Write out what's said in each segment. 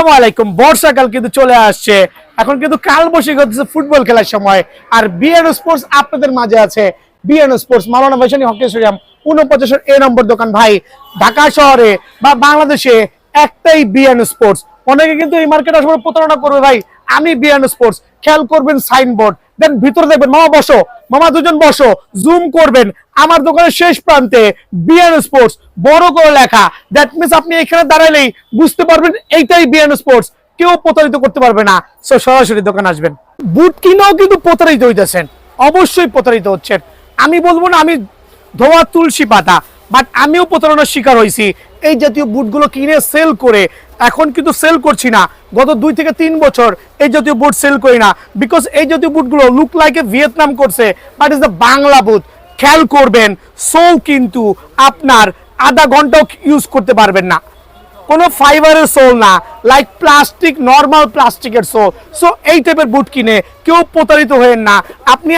আসসালামু আলাইকুম। বর্ষাকাল কিন্তু চলে আসছে, এখন কিন্তু কাল বৈশাখী হচ্ছে ফুটবল খেলার সময়। আর বিএন স্পোর্টস আপনাদের মাঝে আছে। বিএন স্পোর্টস মাওলানা ভাসানী হকি স্টেডিয়াম 49 এ নম্বর দোকান। ভাই, ঢাকা শহরে বা বাংলাদেশে একটাই বিএন স্পোর্টস। অনেকে কিন্তু এই মার্কেট আসলে প্রতারণা করবে। ভাই, আমি বিএন স্পোর্টস, খেয়াল করবেন সাইনবোর্ড, দেন ভিতরে দেখবেন মামা বসো, মামা দুজন বসো, জুম করবেন আমার দোকানের শেষ প্রান্তে বিএন স্পোর্টস বড় করে লেখা। দ্যাট মিনস আপনি এখানে দাঁড়ালেই বুঝতে পারবেন এইটাই বিএন স্পোর্টস, কেউ প্রতারিত করতে পারবে না। সো সরাসরি দোকান আসবেন। বুট কিনেও কিন্তু প্রতারিত হইতেছেন, অবশ্যই প্রতারিত হচ্ছেন। আমি বলবো না আমি ধোয়া তুলসী পাতা, বাট আমিও প্রতারণার শিকার হয়েছি। এই জাতীয় বুটগুলো কিনে সেল করে এখন কিন্তু সেল করছি না। গত 2 থেকে 3 বছর এই জাতীয় বুট সেল করি না, বিকজ এই জাতীয় বুটগুলো লুক লাইক এ ভিয়েতনাম করছে, বাট ইজ দ্য বাংলা বুট। খেয়াল করবেন, সোল কিন্তু আপনার আধা ঘন্টাও ইউজ করতে পারবেন না। কোনো ফাইবারের সোল না, লাইক প্লাস্টিক, নর্মাল প্লাস্টিকের সোল। সো এই টাইপের বুট কিনে কেউ প্রতারিত হয়েন না। আপনি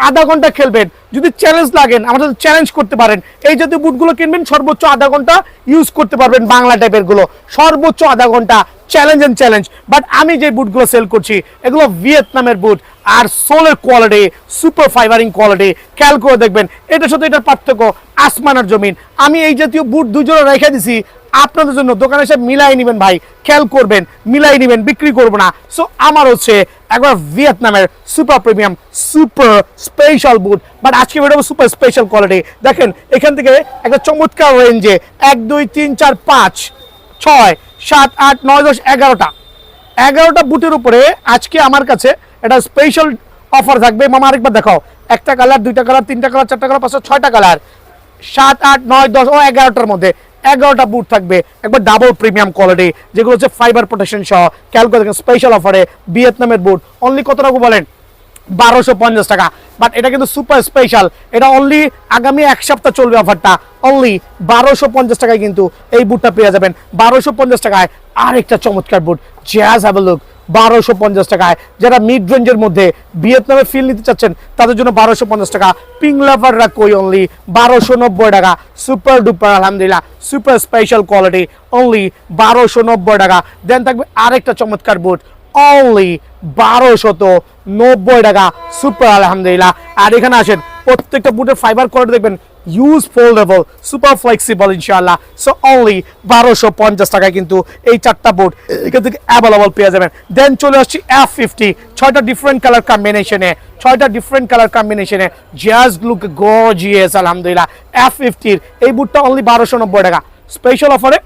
আধা ঘন্টা খেলবেন, যদি চ্যালেঞ্জ লাগেন আমার সাথে চ্যালেঞ্জ করতে পারেন। এই জাতীয় বুটগুলো কিনবেন, সর্বোচ্চ আধা ঘন্টা ইউজ করতে পারবেন। বাংলা টাইপের গুলো সর্বোচ্চ আধা ঘন্টা চ্যালেঞ্জ এন্ড চ্যালেঞ্জ। বাট আমি যে বুটগুলো সেল করছি এগুলো ভিয়েতনামের বুট, আর সোলের কোয়ালিটি সুপার ফাইবারিং কোয়ালিটি। খেয়াল করে দেখবেন এটার সাথে এটার পার্থক্য আসমান আর জমিন। আমি এই জাতীয় বুট দুজনে রেখে দিছি আপনাদের জন্য, দোকানে এসে মিলাই নিবেন। ভাই, খেয়াল করবেন, মিলাই নিবেন, বিক্রি করবো না। সো আমার হচ্ছে একবার ভিয়েতনামের super premium super special boot, but আজকে বেরোবো সুপার স্পেশাল কোয়ালিটি। দেখেন এখান থেকে একটা চমৎকার রেঞ্জে 1 2 3 4 5 6 7 8 9 10 11টা বুটের উপরে আজকে আমার কাছে একটা স্পেশাল অফার থাকবে। মামা আরেকবার দেখাও, একটা কালার, 2টা কালার, 3টা কালার, 4টা কালার, 5টা 6টা কালার, 7 8 9 10 ও 11টার মধ্যে 11টা বুট থাকবে একবার ডাবল প্রিমিয়াম কোয়ালিটি, যেগুলো হচ্ছে ফাইবার প্রোটেকশন সহ। খেয়াল করে দেখেন স্পেশাল অফারে ভিয়েতনামের বুট অনলি কত টাকা বলেন? 1250 টাকা। বাট এটা কিন্তু সুপার স্পেশাল, এটা অনলি আগামী 1 সপ্তাহ চলবে অফারটা। অনলি 1250 টাকায় কিন্তু এই বুটটা পেয়ে যাবেন। 1250 টাকায় আরেকটা চমৎকার বুট, জাস্ট হ্যাভ আ লুক। 1250 টাকায় যারা মিড রেঞ্জের মধ্যে ভিয়েতনামে ফিল নিতে চাচ্ছেন তাদের জন্য 1250 টাকা। পিং লাভাররা কই অনলি 1290 টাকা। সুপার ডুপার আলহামদুলিল্লাহ সুপার স্পেশাল কোয়ালিটি, অনলি 1290 টাকা। দেন থাকবে আরেকটা চমৎকার বুট, অনলি 1290 টাকা। সুপার আলহামদুলিল্লাহ। আর এখানে আসেন, প্রত্যেকটা বুটের ফাইবার কোয়ালিটি দেখবেন ইউজ ফোল্ডেবল, সুপার ফ্লেক্সিবল ইনশাআল্লাহ। সো অনলি 1250 টাকায় কিন্তু এই 4টা বুট এখান থেকে অ্যাভেলেবল পেয়ে যাবেন। দেন চলে আসছি F50, 6টা ডিফারেন্ট কালার কম্বিনেশনে, 6টা ডিফারেন্ট কালার কম্বিনেশনে, জাস্ট লুক গর্জিয়াস আলহামদুলিল্লাহ। F50 এই বুটটা অনলি 1290 টাকা স্পেশাল অফারে,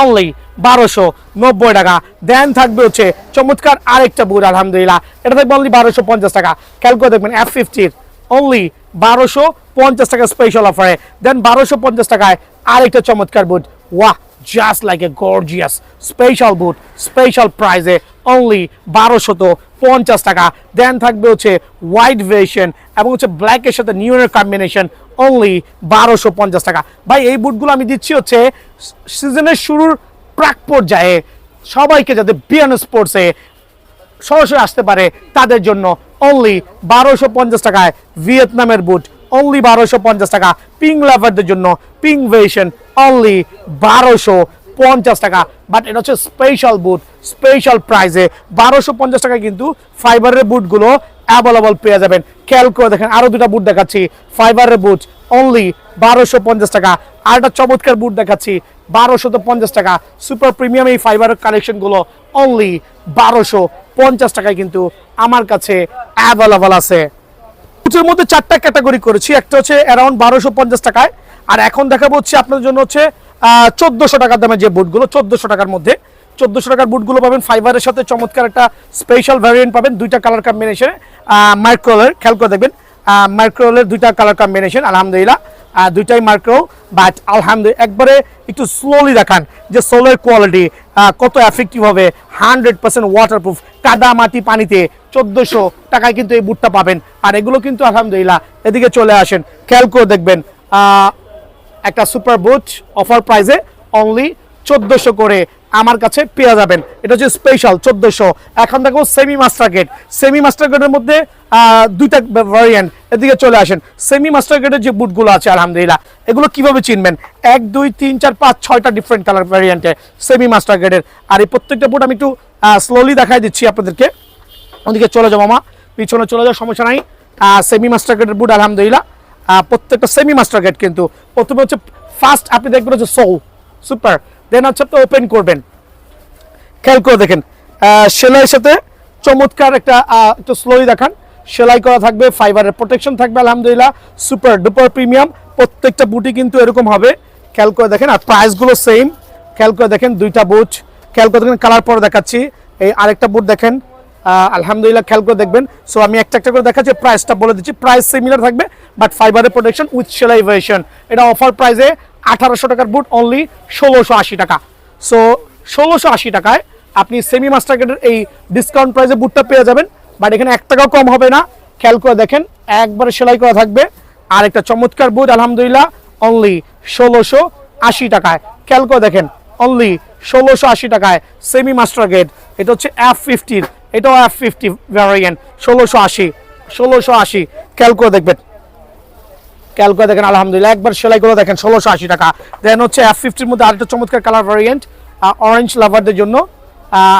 অনলি 1290 টাকা। দেন থাকবে হচ্ছে চমৎকার আরেকটা বুট আলহামদুলিল্লাহ, এটা থাকবে অনলি 1250 টাকা। খেয়াল করে দেখবেন F50 অনলি 1250 টাকা স্পেশাল অফারে। দেন 1250 টাকায় আরেকটা চমৎকার বুট, ওয়াহ, just like a gorgeous special boot, special প্রাইসে অনলি 1250 টাকা। দেন থাকবে হচ্ছে হোয়াইট ভেরিয়েশন এবং হচ্ছে ব্ল্যাকের সাথে নিউনের কম্বিনেশন, অনলি 1250 টাকা। ভাই, এই বুটগুলো আমি দিচ্ছি হচ্ছে সিজনের শুরুর প্রাক পর্যায়ে সবাইকে, যাতে বিএন স্পোর্টসে সরাসরি আসতে পারে তাদের জন্য অনলি 1250 টাকায় ভিয়েতনামের বুট, অনলি 1250 টাকা। পিং লাভারদের জন্য পিং ভেরিয়েশন অনলি 1250 টাকা। বাট এটা হচ্ছে স্পেশাল বুট, স্পেশাল প্রাইসে 1250 টাকায় কিন্তু ফাইবারের বুটগুলো অ্যাভেলেবল পেয়ে যাবেন। খেয়াল করে দেখেন আরো 2টা বুট দেখাচ্ছি ফাইবারের বুট, অনলি 1250 টাকা। আর একটা চমৎকার বুট দেখাচ্ছি 1250 টাকা। সুপার প্রিমিয়াম এই ফাইবারের কালেকশনগুলো অনলি 1250 টাকায় কিন্তু আমার কাছে অ্যাভেলেবল আছে। বুটের মধ্যে 4টা ক্যাটাগরি করেছি, একটা হচ্ছে অ্যারাউন্ড 1250 টাকায়, আর এখন দেখাবো হচ্ছে আপনাদের জন্য হচ্ছে 1400 টাকার দামে যে বুটগুলো, 1400 টাকার মধ্যে 1400 টাকার বুটগুলো পাবেন ফাইবারের সাথে চমৎকার একটা স্পেশাল ভ্যারিয়েন্ট পাবেন, 2টা কালার কম্বিনেশনে। মাইক্রোলের খেয়াল করে দেখবেন, মাইক্রোলের 2টা কালার কম্বিনেশন আলহামদুলিল্লাহ, 2টাই মাইক্রো। বাট আলহামদুলিল্লাহ একবারে একটু স্লোলি দেখান যে সোলের কোয়ালিটি কত এফেক্টিভ হবে। 100% ওয়াটারপ্রুফ, কাদা মাটি পানিতে 1400 টাকায় কিন্তু এই বুটটা পাবেন। আর এগুলো কিন্তু আলহামদুলিল্লাহ, এদিকে চলে আসেন, খেয়াল করে দেখবেন একটা সুপার বুট অফার প্রাইসে অনলি 1400 করে আমার কাছে পেয়ে যাবেন। এটা হচ্ছে স্পেশাল 1400। এখন দেখো semi master gate. Semi master গেটের মধ্যে দুইটা ভ্যারিয়েন্ট, এদিকে চলে আসেন। সেমি মাস্টার গেটের যে বুটগুলো আছে আলহামদুলিল্লাহ, এগুলো কিভাবে চিনবেন? 1 2 3 4 5 6টা ডিফারেন্ট কালার ভ্যারিয়েন্টে সেমি মাস্টার গেটের। আর এই প্রত্যেকটা বুট আমি একটু স্লোলি দেখাই দিচ্ছি আপনাদেরকে। ওদিকে চলে যাও মামা, পিছনে চলে যাও, সমস্যা নাই। সেমি মাস্টার গেটের বুট আলহামদুলিল্লাহ, প্রত্যেকটা সেমি মাস্টার গেট। কিন্তু প্রথমে হচ্ছে ফার্স্ট আপনি দেখবেন হচ্ছে সোল সুপার, দেন হচ্ছে আপনি ওপেন করবেন। খেয়াল করে দেখেন সেলাইয়ের সাথে চমৎকার একটা একটু স্লোই দেখান, সেলাই করা থাকবে, ফাইবারের প্রোটেকশন থাকবে আলহামদুলিল্লাহ, সুপার ডুপার প্রিমিয়াম। প্রত্যেকটা বুটই কিন্তু এরকম হবে। খেয়াল করে দেখেন, আর প্রাইসগুলো সেম। খেয়াল করে দেখেন দুইটা বুট, খেয়াল করে দেখেন কালার পরে দেখাচ্ছি। এই আরেকটা বুট দেখেন আলহামদুলিল্লাহ, খেয়াল করে দেখবেন। সো আমি একটা একটা করে দেখাচ্ছি, প্রাইসটা বলে দিচ্ছি। প্রাইস সিমিলার থাকবে বাট ফাইবারের প্রোটেকশন উইথ সেলাই ভার্সন। এটা অফার প্রাইসে 1800 টাকার বুট, অনলি 1680 টাকা। সো 1680 টাকায় আপনি সেমি মাস্টার গেটের এই ডিসকাউন্ট প্রাইসে বুটটা পেয়ে যাবেন। বাট এখানে 1 টাকাও কম হবে না। খেয়াল করে দেখেন একবারে সেলাই করা থাকবে। আর একটা চমৎকার বুট আলহামদুলিল্লাহ, অনলি 1680 টাকায়। খেয়াল করে দেখেন অনলি 1680 টাকায় সেমি মাস্টার গেট। এটা হচ্ছে F50, এটাও F50 ভ্যারিয়েন্ট, 1680। খেয়াল করে দেখবেন, খেয়াল করে দেখেন আলহামদুলিল্লাহ, একবার সেলাই করে দেখেন 1680 টাকা। দেন হচ্ছে F50-র মধ্যে আরেকটা চমৎকার কালার ভ্যারিয়েন্ট অরেঞ্জ লাভারদের জন্য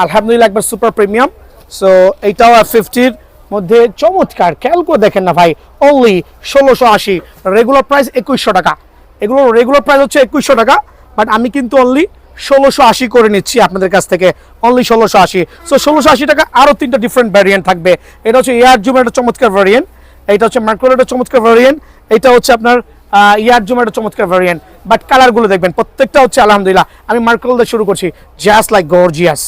আলহামদুলিল্লাহ, একবার সুপার প্রিমিয়াম। সো এইটাও F50-র মধ্যে চমৎকার। খেয়াল করে দেখেন না ভাই, অনলি 1680। রেগুলার প্রাইস 2100 টাকা। এগুলো রেগুলার প্রাইস হচ্ছে 2100 টাকা, বাট আমি কিন্তু অনলি 1680 করে নিচ্ছি আপনাদের কাছ থেকে, অনলি 1680। সো 1680 টাকা আরও 3টা ডিফারেন্ট ভ্যারিয়েন্ট থাকবে। এটা হচ্ছে এয়ার জুমের একটা চমৎকার ভ্যারিয়েন্ট, এটা হচ্ছে মার্কোর একটা চমৎকার ভ্যারিয়েন্ট, এটা হচ্ছে আপনার ইয়ার জুমের একটা চমৎকার ভ্যারিয়েন্ট। বাট কালারগুলো দেখবেন প্রত্যেকটা হচ্ছে আলহামদুলিল্লাহ। আমি মার্কোল দিয়ে শুরু করছি, জাস্ট লাইক গর্জিয়াস।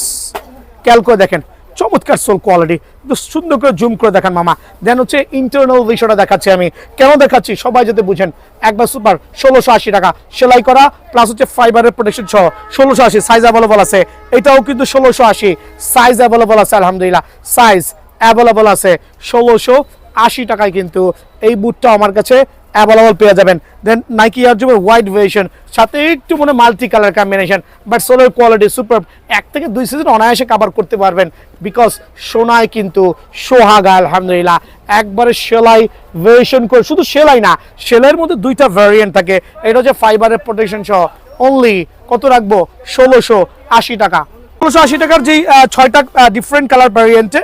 খেয়াল করে দেখেন চমৎকার সোল কোয়ালিটি, একটু সুন্দর করে জুম করে দেখান মামা। দেন হচ্ছে ইন্টারনাল বিষয়টা দেখাচ্ছি আমি, কেন দেখাচ্ছি সবাই যাতে বুঝেন। একবার সুপার 1680 টাকা, সেলাই করা প্লাস হচ্ছে ফাইবারের প্রোটেকশন সহ 1680। সাইজ অ্যাভেলেবল আছে, এটাও কিন্তু 1680 সাইজ অ্যাভেলেবল আছে আলহামদুলিল্লাহ, সাইজ অ্যাভেলেবল আছে। 1680 টাকায় কিন্তু এই বুটটা আমার কাছে অ্যাভেলেবল পেয়ে যাবেন। দেন নাইকি এয়ার জুমের হোয়াইট ভার্সন, সাথে একটু মনে মাল্টি কালার কম্বিনেশন, বাট সোলের কোয়ালিটি সুপার। 1 থেকে 2 সিজন অনায়াসে কভার করতে পারবেন, বিকজ সোনায় কিন্তু সোহাগা আলহামদুলিল্লাহ। একবারে সেলাই ভার্সন করে, শুধু সেলাই না, সেলাইয়ের মধ্যে 2টা ভ্যারিয়েন্ট থাকে। এটা হচ্ছে ফাইবারের প্রোটেকশন সহ, অনলি কত রাখবো? 1680 টাকা। 1680 টাকার যেই 6টা ডিফারেন্ট কালার ভ্যারিয়েন্টে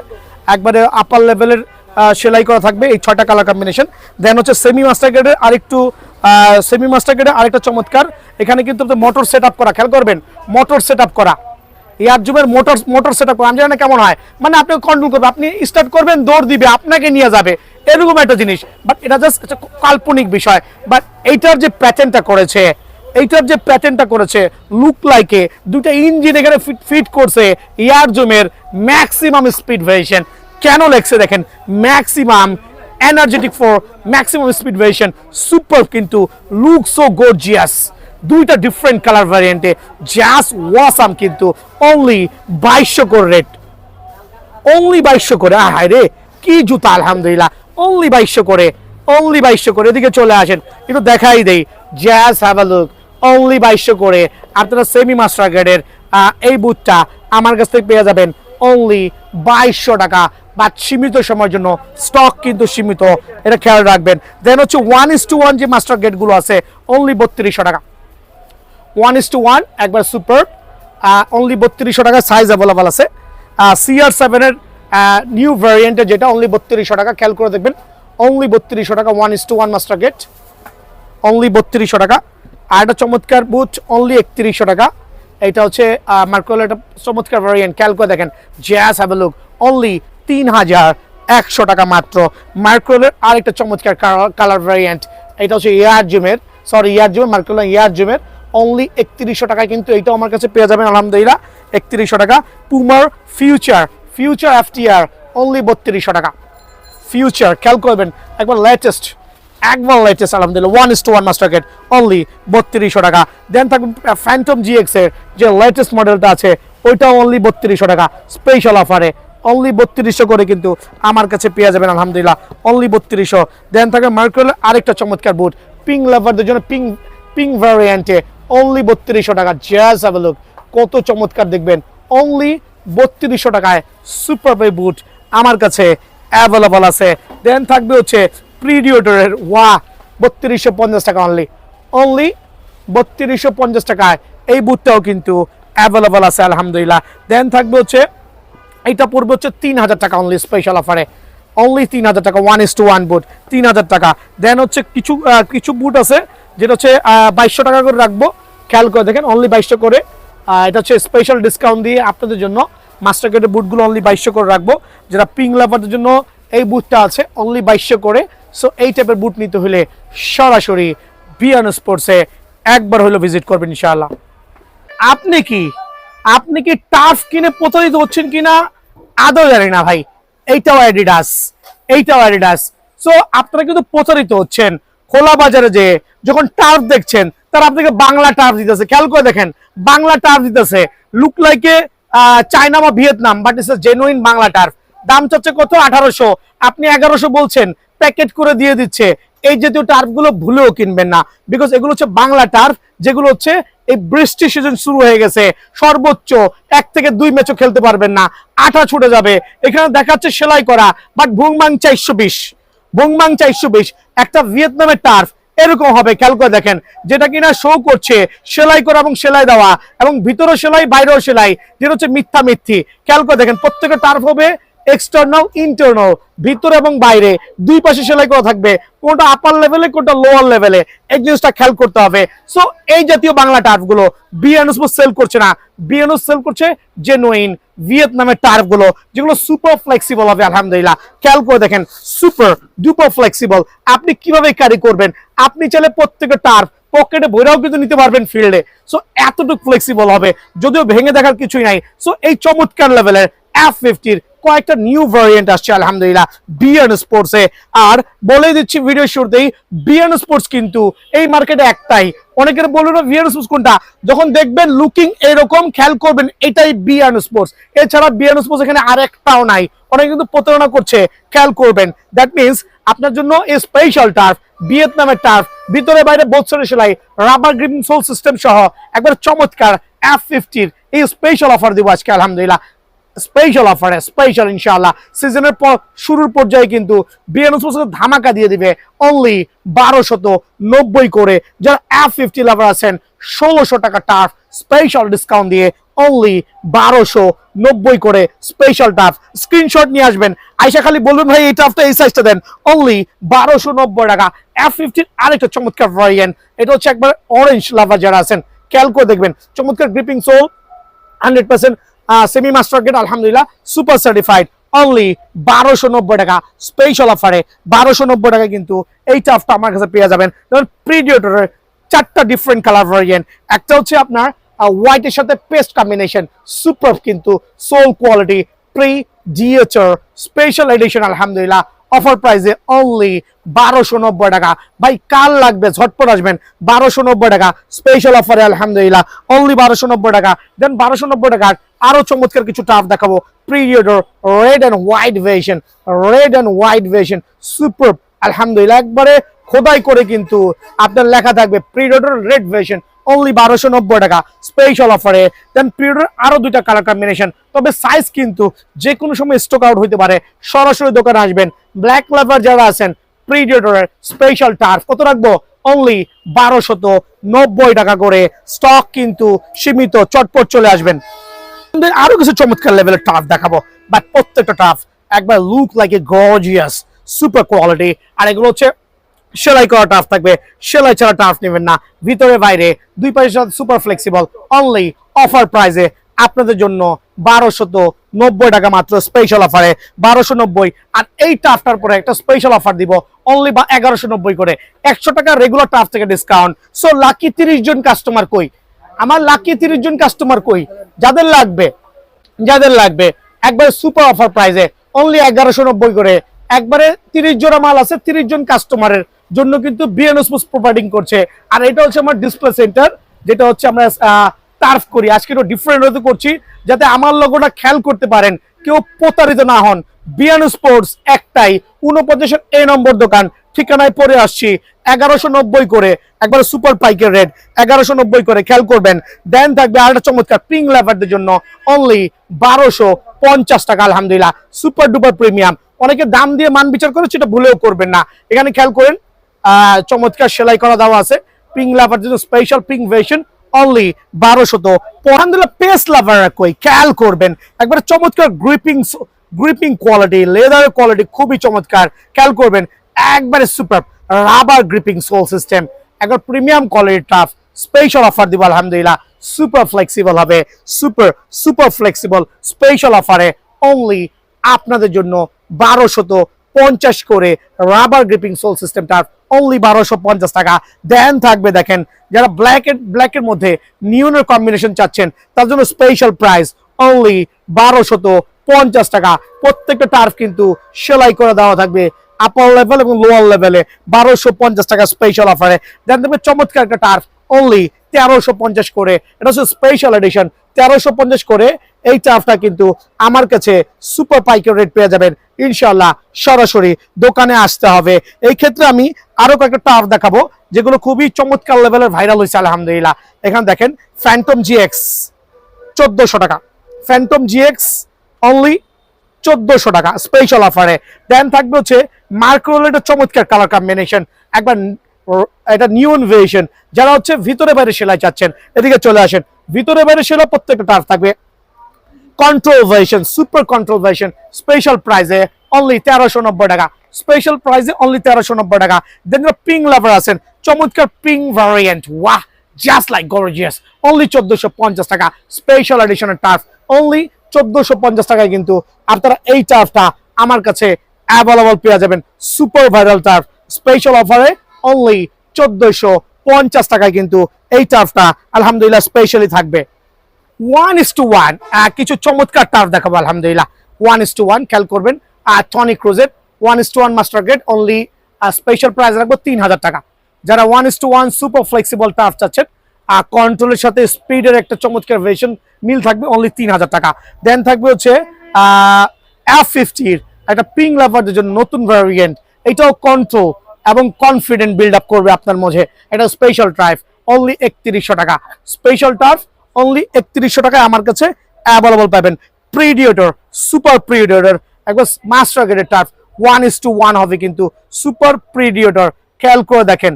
একবারে আপার লেভেলের সেলাই করা থাকবে, এই 6টা কালার কম্বিনেশন। দেন হচ্ছে সেমি মাস্টার গেটের আরেকটু সেমি মাস্টার গেটের আরেকটা চমৎকার, এখানে কিন্তু মোটর সেট আপ করা। খেয়াল করবেন মোটর সেট আপ করা, এয়ার জুমের মোটর সেট আপ করা। আমি জানি না কেমন হয়, মানে আপনি কন্ট্রোল করবেন, আপনি স্টার্ট করবেন, দৌড় দিবে, আপনাকে নিয়ে যাবে, এরকম একটা জিনিস। বাট এটা জাস্ট একটা কাল্পনিক বিষয়। বাট এইটার যে প্যাটার্নটা করেছে, লুক লাইকে 2টা ইঞ্জিন এখানে ফিট করছে এয়ার জুমের ম্যাক্সিমাম স্পিড ভেরিয়েশন। কেন লেখছে দেখেন, maximum energetic for maximum speed variation, super. কিন্তু লুক সো গর্জিয়াস, 2টা ডিফারেন্ট কালার ভ্যারিয়েন্টে, জাস্ট ওয়াসাম। কিন্তু অনলি 2200 করে রেট, অনলি 2200 করে। হায় রে কি জুতা আলহামদুলিল্লাহ, অনলি 2200 করে, অনলি 2200 করে। এদিকে চলে আসেন, একটু দেখাই দেই, just have a look, only 2200 করে। আপনারা সেমি মাস্টার গ্রেডের এই বুটটা আমার কাছ থেকে পেয়ে যাবেন অনলি 2200 টাকা, বাট সীমিত সময়ের জন্য, স্টক কিন্তু সীমিত, এটা খেয়াল রাখবেন। দেন হচ্ছে 1:1 যে মাস্টার গেটগুলো আছে, অনলি 3200 টাকা। 1:1 একবার সুপার, অনলি 3200 টাকা, সাইজ অ্যাভেলেবল আছে। CR7 এর নিউ ভ্যারিয়েন্টে যেটা, অনলি 3200 টাকা। খেয়াল করে দেখবেন অনলি 3200 টাকা, 1:1 মাস্টার গেট, অনলি 3200 টাকা। আর একটা চমৎকার বুট অনলি 3100 টাকা। এটা হচ্ছে মার্কোলের একটা চমৎকার ভ্যারিয়েন্ট। খেয়াল করে দেখেন, just have a look, only 3100 টাকা মাত্র। মার্কোলের আরেকটা চমৎকার কালার ভ্যারিয়েন্ট, এটা হচ্ছে মার্কোলের এয়ার জুমের, অনলি 3100 টাকায় কিন্তু এইটাও আমার কাছে পেয়ে যাবেন আলহামদুলিল্লাহ, 3100 টাকা। পুমার ফিউচার FTR, অনলি 3200 টাকা। ফিউচার খেয়াল করবেন, একবার লেটেস্ট আলহামদুলিল্লাহ, 1:1 মাস্টার গেট, অনলি 3200 টাকা। দেন থাকবে ফ্যান্টম GX এর যে লেটেস্ট মডেলটা আছে, ওইটাও অনলি 3200 টাকা, স্পেশাল অফারে অনলি 3200 করে কিন্তু আমার কাছে পেয়ে যাবেন আলহামদুলিল্লাহ, অনলি 3200। দেন থাকে মার্কোলের আরেকটা চমৎকার বুট, পিঙ্ক লাভারদের জন্য, পিঙ্ক ভ্যারিয়েন্টে, অনলি 3200 টাকা। জাস্ট হ্যাভ আ লুক, কত চমৎকার দেখবেন, অনলি 3200 টাকায় সুপার বাই বুট আমার কাছে অ্যাভেলেবল আছে। দেন থাকবে হচ্ছে প্রিডিয়েটরের ওয়া 3250 টাকা অনলি, অনলি 3250 টাকায় এই বুটটাও কিন্তু অ্যাভেলেবল আছে আলহামদুলিল্লাহ। দেন থাকবে হচ্ছে এটা পড়বে হচ্ছে 3000 টাকা অনলি স্পেশাল অফারে, অনলি 3000 টাকা 1:1 বুট 3000 টাকা। দেন হচ্ছে কিছু বুট আছে যেটা হচ্ছে 2200 টাকা করে রাখবো, খেয়াল করে দেখেন অনলি 2200 করে। এটা হচ্ছে স্পেশাল ডিসকাউন্ট দিয়ে আপনাদের জন্য মাস্টার কার্ডের বুটগুলো অনলি 2200 করে রাখবো। যারা পিঙ্ক লাভারদের জন্য এই বুটটা আছে অনলি 2200 করে। সো এই টাইপের বুট নিতে হলে সরাসরি বিয়ান স্পোর্টসে একবার হলো ভিজিট করবেন ইনশাআল্লাহ। আপনি কি টার্ফ কিনে প্রতারিত হচ্ছেন কিনা আদৌ জানি না ভাই, এইটাও অ্যাডিডাস। সো আপনারা কিন্তু প্রতারিত হচ্ছেন। খোলা বাজারে যে যখন টার্ফ দেখছেন তারা আপনাকে বাংলা টার্ফ দিতেছে, খেয়াল করে দেখেন বাংলা টার্ফ দিতেছে, লুক লাইকে চায়না বা Vietnam, but it's genuine Bangla turf. দাম চাচ্ছে কত? 1800, আপনি 1100 বলছেন, প্যাকেট করে দিয়ে দিচ্ছে। এই জাতীয় টার্ফ গুলো ভুলেও কিনবেন না, বিকজ এগুলো হচ্ছে বাংলা টার্ফ, যেগুলো হচ্ছে এই বৃষ্টি সিজন শুরু হয়ে গেছে, সর্বোচ্চ 1 থেকে 2 ম্যাচও খেলতে পারবেন না, আঠা ছুটে যাবে। এখানে দেখাচ্ছে সেলাই করা, বাট ভুংমাং 420 একটা ভিয়েতনামের টার্ফ এরকম হবে, খেয়াল করে দেখেন, যেটা কিনা শো করছে সেলাই করা এবং সেলাই দেওয়া এবং ভিতরে সেলাই বাইরেও সেলাই, যেটা হচ্ছে মিথ্যি। খেয়াল করে দেখেন প্রত্যেকটা টার্ফ হবে এক্সটার্নাল ইন্টারনাল, ভিতরে এবং বাইরে দুই পাশে সেলাই করা থাকবে, কোনটা আপার লেভেলে কোনটা লোয়ার লেভেলে, এই জিনিসটা খেয়াল করতে হবে। সো এই জাতীয় বাংলা টার্ফ গুলো বিএনএস সেল করছে না, বিএনএস সেল করছে জেনুইন ভিয়েতনামের টার্ফ গুলো, যেগুলো সুপার ফ্লেক্সিবল হবে আলহামদুলিল্লাহ। খেয়াল করে দেখেন সুপার ডুপার ফ্লেক্সিবল। আপনি কিভাবে ক্যারি করবেন, আপনি চাইলে প্রত্যেকটা টার্ফ পকেটে ভরেও কিন্তু নিতে পারবেন ফিল্ডে। সো এতটুকু ফ্লেক্সিবল হবে, যদিও ভেঙে দেখার কিছুই নাই। সো এই চমৎকার লেভেলের F50 কয়েকটা নিউ ভ্যারিয়েন্ট আসছে আলহামদুলিল্লাহ বিয়ান স্পোর্টসে। আর বলে দিচ্ছি ভিডিও শুরুতেই, বিয়ান স্পোর্টস কিন্তু এই মার্কেটে একটাই। অনেকের বলুন না বিয়ান স্পোর্টস কোনটা, যখন দেখবেন লুকিং এরকম খেয়াল করবেন এটাই বিয়ান স্পোর্টস, এছাড়া বিয়ান স্পোর্টস এখানে আরেকটাও নাই। অনেকে কিন্তু প্রতারণা করছে, খেয়াল করবেন। দ্যাট মিনস আপনার জন্য এই স্পেশাল টার্ফ, ভিয়েতনামের টার্ফ, ভিতরে বাইরে বোথ সেলাই, রাবার গ্রিপিং সোল সিস্টেম সহ একবার চমৎকার F50 এই স্পেশাল অফার দিব আজকে আলহামদুলিল্লাহ। স্পেশাল অফারে স্পেশাল ইনশাআল্লাহ সিজনের শুরুর পর্যায়ে কিন্তু বিএনএস ধামাকা দিয়ে দিবে অনলি 1290 করে। যারা F50 লাভার আছেন 1600 টাকা টার্ফ স্পেশাল ডিসকাউন্ট দিয়ে অনলি 1290 করে স্পেশাল টার্ফ। স্ক্রিনশট নিয়ে আসবেন, আইসা খালি বলবেন ভাই এই টার্ফটা এই সাইজটা দেন, অনলি 1290 টাকা। F50 আরেকটা চমৎকার ভ্যারিয়েন্ট, এটা হচ্ছে একবার অরেঞ্জ লাভার যারা আছেন খেয়াল করে দেখবেন, চমৎকার gripping sole 100% semi master gate আলহামদুলিল্লাহ সুপার সার্টিফাইড, অনলি 1290 টাকা স্পেশাল অফারে। 1290 টাকা কিন্তু এই টাফটা আমার কাছে পেয়ে যাবেন। প্রিডিয়েটরের 4টা ডিফারেন্ট কালার ভ্যারিয়েন্ট, একটা হচ্ছে আপনার হোয়াইটের সাথে পেস্ট কম্বিনেশন, সুপার কিন্তু সোল কোয়ালিটি প্রিডিয়েটর স্পেশাল এডিশন আলহামদুলিল্লাহ অফার প্রাইসে অনলি 1290 টাকা। ভাই কাল লাগবে ঝটপট আসবেন, 1290 টাকা স্পেশাল অফারে আলহামদুলিল্লাহ অনলি 1290 টাকা। দেন 1290 টাকার আরো চমৎকার কিছু টাফ দেখাবো, predator red and white variation super আলহামদুলিল্লাহ, একবারে খোদাই করে কিন্তু আপনার লেখা থাকবে প্রিডিয়েটর রেড ভেরিয়েশন অনলি 1290 টাকা স্পেশাল অফারে। দেন প্রিডিয়েটর আরো 2টা কালার কম্বিনেশন, তবে সাইজ কিন্তু যে কোনো সময় স্টক আউট হইতে পারে, সরাসরি দোকানে আসবেন। ব্ল্যাক লাভার যারা আছেন প্রিডিয়েটরের স্পেশাল টার্ফ কত রাখবো, অনলি 1290 টাকা করে। স্টক কিন্তু সীমিত, চটপট চলে আসবেন। আরো কিছু চমৎকার লেভেলের টার্ফ দেখাবো, বাট প্রত্যেকটা টার্ফ একবার look like a gorgeous super quality. আর এগুলো হচ্ছে সেলাই করা টার্ফ থাকবে, সেলাই ছাড়া টার্ফ নেবেন না, ভিতরে বাইরে দুই পাশে সুপার ফ্লেক্সিবল, অনলি অফার প্রাইসে আপনাদের জন্য 1290 টাকা মাত্র স্পেশাল অফারে 1290। আর এই টার্ফটার পরে একটা স্পেশাল অফার দিব অনলি 1190 করে, 100 টাকা রেগুলার টার্ফ থেকে ডিসকাউন্ট। সো লাকি 30 জন কাস্টমার কই, আমার লাকি 30 জন কাস্টমার কই, যাদের লাগবে একবারে সুপার অফার প্রাইসে অনলি 1190 করে, একবারে 30 জোড়া মাল আছে 30 জন কাস্টমারের জন্য কিন্তু বিএনএস প্রোভাইডিং করছে। আর এটা হচ্ছে আমার ডিসপ্লে সেন্টার, যেটা হচ্ছে আমরা টার্ফ করি, আজকে একটু ডিফারেন্ট হতে করছি যাতে আমার লোগোটা খেয়াল করতে পারেন কেউ প্রতারিত না হন। বিয়ানো স্পোর্টস একটাই 49 এ নম্বর দোকান, ঠিকানায় পড়ে আসছি 1190 করে, একবার সুপার পাইকের রেট 1190 করে, খেয়াল করবেন। দেন থাকবে আরেকটা চমৎকার পিং লাভারদের জন্য অনলি 1250 টাকা, আলহামদুলিল্লাহ সুপার ডুপার প্রিমিয়াম। অনেকে দাম দিয়ে মান বিচার করে, সেটা ভুলেও করবেন না। এখানে খেয়াল করেন চমৎকার সেলাই করা দেওয়া আছে, পিং লাভার জন্য স্পেশাল পিং ভেশন অনলি 1200। আলহামদুলিল্লাহ পেস লাভার কই, খেয়াল করবেন একবার চমৎকার গ্রিপিং কোয়ালিটি, লেদার কোয়ালিটি খুবই চমৎকার, খেয়াল করবেন একবারে super rubber gripping sole system, একবার premium quality turf. Special offer দিব আলহামদুলিল্লাহ, সুপার ফ্লেক্সিবল হবে, সুপার ফ্লেক্সিবল স্পেশাল অফারে অনলি আপনাদের জন্য 1250 করে rubber gripping sole system turf only 1250 টাকা। দেন থাকবে দেখেন যারা ব্ল্যাকের মধ্যে নিয়নের কম্বিনেশন চাচ্ছেন তার জন্য স্পেশাল প্রাইস অনলি 1250 টাকা। প্রত্যেকটা টার্ফ কিন্তু সেলাই করে দেওয়া থাকবে আপার লেভেল এবং লোয়ার লেভেলে 1250 টাকা স্পেশাল অফারে। দেন থাকবে চমৎকার একটা টার্ফ অনলি 1350 করে, এটা হচ্ছে স্পেশাল এডিশন 1350 করে। এই টার্ফটা কিন্তু আমার কাছে সুপার পাইকারি রেট পেয়ে যাবেন ইনশাআল্লাহ। সরাসরি দোকানে আসতে হবে। এই ক্ষেত্রে আমি আরো কয়েকটা টার্ফ দেখাবো যেগুলো খুবই চমৎকার লেভেলের ভাইরাল হয়েছে আলহামদুলিল্লাহ। এখানে দেখেন ফ্যান্টম জিএক্স 1400 টাকা, ফ্যান্টম জিএক্স অনলি 1400 টাকা স্পেশাল অফারে। দেন থাকবে হচ্ছে মার্কোলেটের চমৎকার কালার কম্বিনেশন, একবার এটা নিউন ভেরিয়েশন। যারা হচ্ছে ভিতরে বাইরে সেলাই চাচ্ছেন এদিকে চলে আসেন, ভিতরে বাইরে সেলাই প্রত্যেকটা টার্ফ থাকবে। Control version, super control version special প্রাইসে অনলি 1390 টাকা, স্পেশাল প্রাইসে অনলি 1390 টাকা। দেন পিং লাভার আছেন, চমৎকার পিং ভ্যারিয়েন্ট, ওয়াহ জাস্ট লাইক গর্জিয়াস, অনলি 1450 টাকা স্পেশাল এডিশনের টার্ফ অনলি 1450 টাকায় কিন্তু আপনারা এই টার্ফটা আমার কাছে অ্যাভেলেবল পেয়ে যাবেন। সুপার ভাইরাল টার্ফ স্পেশাল অফারে অনলি 1450 টাকায় কিন্তু এই টার্ফটা আলহামদুলিল্লাহ স্পেশালি থাকবে। 1:1 কিছু চমৎকার টার্ফ দেখাবো আলহামদুলিল্লাহ। 1:1 খেয়াল করবেন, টনিক ক্রুজের 1:1 master grade only special price রাখবো 3000 টাকা। যারা 1:1 সুপার ফ্লেক্সিবল টার্ফ চাচ্ছেন, কন্ট্রোলের সাথে স্পিডের একটা চমৎকার ভেরিয়েশন মিল থাকবে অনলি 3000 টাকা। দেন থাকবে হচ্ছে F50 একটা পিং লাভারদের জন্য নতুন ভ্যারিয়েন্ট, এটাও কন্ট্রোল এবং কনফিডেন্ট বিল্ড আপ করবে আপনার মধ্যে। এটা স্পেশাল টার্ফ অনলি 3100 টাকা, স্পেশাল টার্ফ অনলি 3100 টাকায় আমার কাছে অ্যাভেলেবল পাবেন। প্রিডিয়েটর, সুপার প্রিডিয়েটর একবার মাস্টার গ্রেডের টার্ফ 1:1 হবে কিন্তু সুপার প্রিডিয়েটর, খেয়াল করে দেখেন।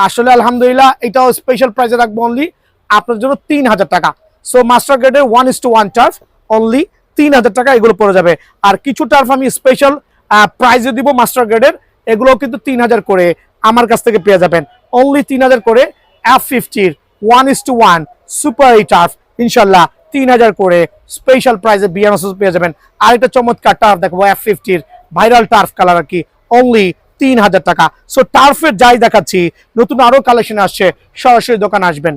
আসলে আলহামদুলিল্লাহ এটাও স্পেশাল প্রাইসে রাখবো অনলি আপনার জন্য 3000 টাকা। সো মাস্টার গ্রেডের 1:1 টার্ফ অনলি 3000 টাকা এগুলো পড়ে যাবে। আর কিছু টার্ফ আমি স্পেশাল প্রাইজে দিব মাস্টার গ্রেডের, এগুলো কিন্তু 3000 করে আমার কাছ থেকে পেয়ে যাবেন অনলি 3000 করে। F50 1:1 সুপার এই টার্ফ ইনশাল্লাহ 3000 করে স্পেশাল প্রাইজে বিয়ানোস পেয়ে যাবেন। আর একটা চমৎকার টার্ফ দেখবো F50 ভাইরাল টার্ফ কালার আর কি অনলি 3000 টাকা। সো টার্ফের যাই দেখাচ্ছি, নতুন আরো কালেকশন আসছে, সরাসরি দোকানে আসবেন।